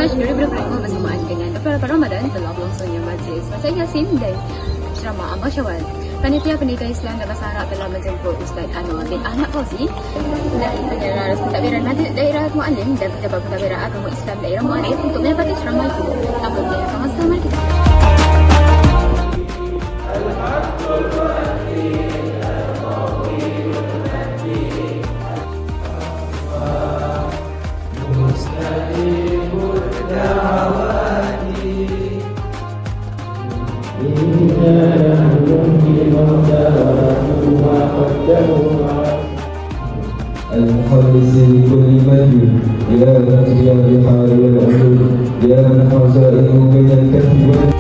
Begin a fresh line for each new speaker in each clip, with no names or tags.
Mac 2025 bersamaan dengan 28 Ramadan telah berlangsungnya Majlis Baca Yasin dan Ceramah Amal Syawal. Panitia Pendidikan Islam dan Bahasa Arab telah menjemput Ustaz Anwar bin Ahmad Fauzi dari Pengeras Pentadbiran Daerah Mu'alim dan Pejabat Pentadbiran Agama Islam Daerah Mu'alim untuk menepati ceramah itu. Tanpa berhenti sama-sama kita.
المخلص لكل مجد يا ذكي بحال العلوم يا من خزائنه بين الكف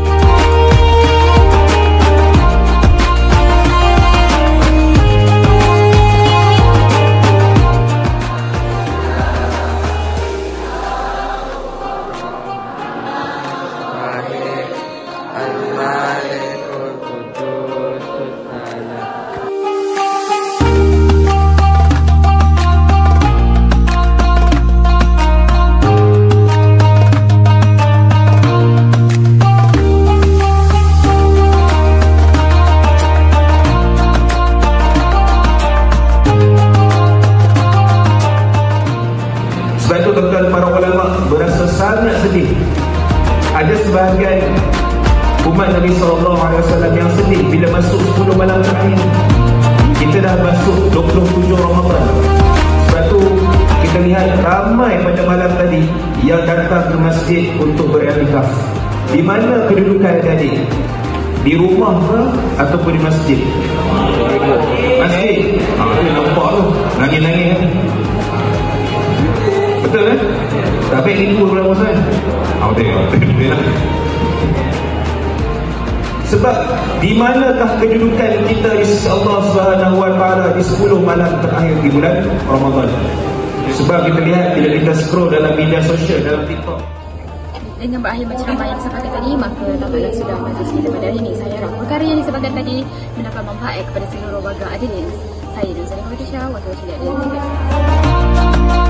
Sebab itu tuan-tuan para ulama berasa sangat sedih. Ada sebahagian umat Nabi SAW yang sedih bila masuk 10 malam terakhir. Kita dah masuk 27 Ramadan. Sebab itu kita lihat ramai pada malam tadi yang datang ke masjid untuk beriktikaf. Di mana kedudukan adik-adik? Di rumah ke ataupun di masjid? Masjid. Dia nampak tu nangis-nangis kan? Betul kan? Tapi ini pun berapa kan? Betul lah. Sebab di manakah kedudukan kita di sisi Allah Subhanahu Wa Taala di 10 malam terakhir di bulan Ramadan? Sebab kita lihat bila kita scroll dalam media sosial, dalam TikTok.
Dengan berakhir ceramah yang disampaikan tadi, maka tampaklah sudah majlis kita pada hari ini. Saya harap perkara yang disampaikan tadi mendapat manfaat kepada seluruh warga Adilin. Saya Nuzul Khadijah, wakil-wakil Adilin.